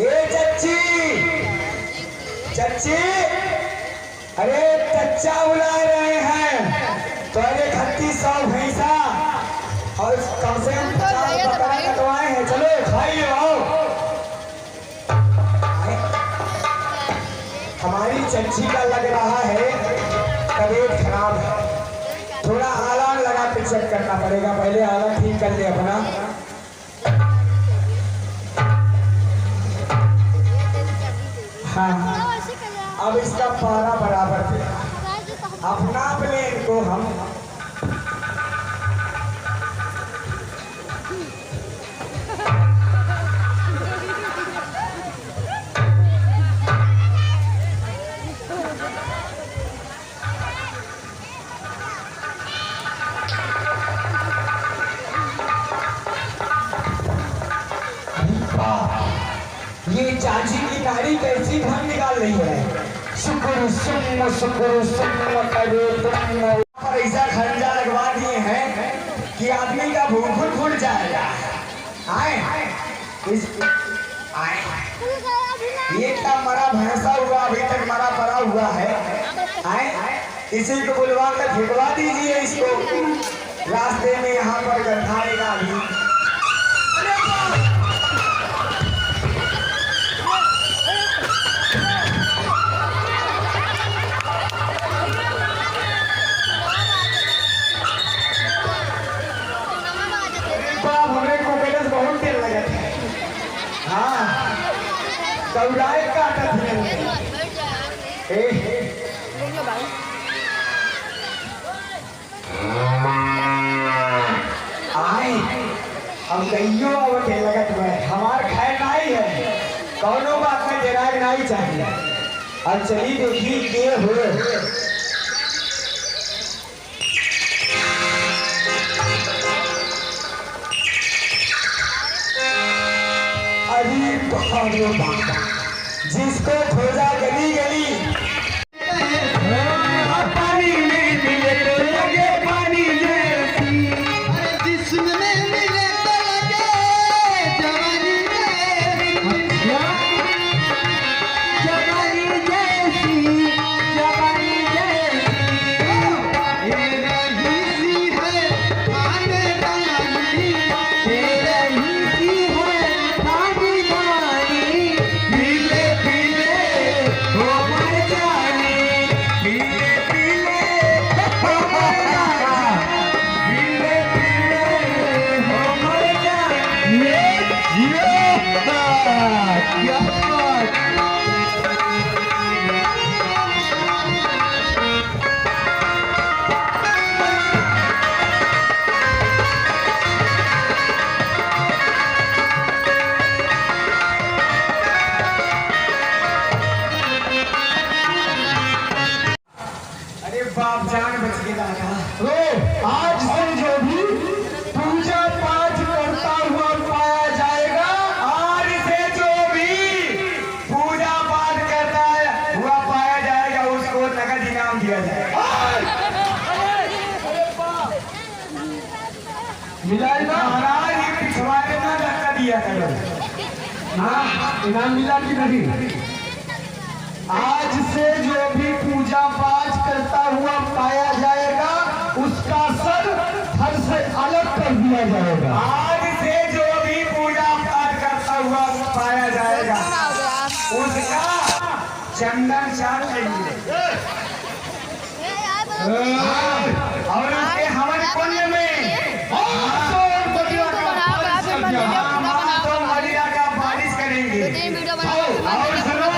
ए चच्ची, चच्ची, अरे चच्चा बुला रहे हैं। तो अरे 3600 भैंसा और कम से कम 50 बकरा कटवाए हैं। चलो खाइए आओ। हमारी चच्ची का लग रहा है तबीयत खराब है, थोड़ा आला लगा के चेक करना पड़ेगा। पहले आला ठीक कर ले अपना। हाँ, अब इसका पारा बराबर पे अपना प्लेन को हम ये चाची की गाड़ी कैसी ढंग निकाल रही है। शुक्र सुम शुक्र सुम करे तुम पर ऐसा खर्चा लगवा दिए हैं कि आदमी का भूख फूट जाएगा। आए इस आए ये क्या मरा भैंसा हुआ, अभी तक मरा पड़ा हुआ है। आए इसी को बुलवा कर भिजवा दीजिए इसको, रास्ते में यहाँ पर गंधाएगा अभी। दौड़ाए का आए हम कहियो आवते लगत में हमार खैर नहीं है, कौनो बात में डेराए नहीं चाहिए। अब चली देखी के हो जिसको खोजा गली गली पानी में मिले तो लगे पानी जैसी, जिसमें मिले तो लगे जवानी जवानी जैसी, जवानी जैसी ये रही है आने वाली, ये रही है आने वाली। पीले पीले हो मर जाने, पीले पीले हो मर जाने, पीले पीले हो मर जाने। क्या बात। अरे बाप जान बच गया था। आज से जो भी पूजा पाठ करता हुआ पाया जाएगा, आज से जो भी पूजा पाठ करता हुआ पाया जाएगा उसको नगद इनाम दिया जाएगा। मिला महाराज ये पिछवाड़े में धक्का दिया करो। हाँ इनाम मिला कि नहीं। आज से जो भी पूजा पाठ करता हुआ पाया जाएगा उसका सर धड़ से अलग कर दिया जाएगा। आज से जो भी पूजा पाठ करता हुआ पाया जाएगा उसका चंदन चाट लेंगे और उसके हवन कुंड में बारिश करेंगे। और सुनो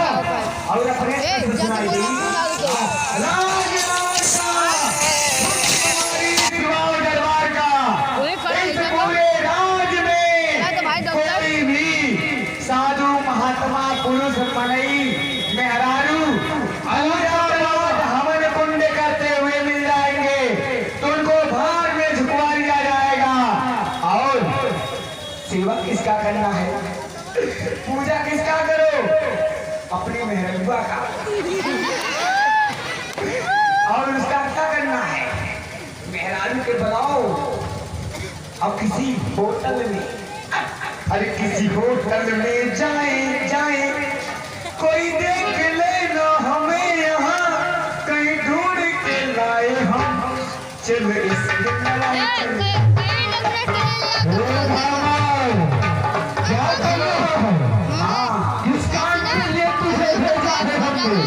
और अपने सुनाई देगी दरबार का इस पूरे राज में कोई भी साधु महात्मा पुरुष मनई मेहरारू हवन कुंड करते हुए मिल जाएंगे तो उनको भार में झुकवा दिया जाएगा। और सेवा किसका करना है, पूजा किसका करो, अपनी मेहरबा का। और उसका क्या करना है, मेहरारू के बनाओ और किसी होटल में अरे किसी होटल में जाए जाए कोई देख ले ना हमें यहाँ कहीं ढूंढ के लाए हम चल इसके क्या कर रहा है? हाँ, इस काम के लिए तुझे भेजा है हमने।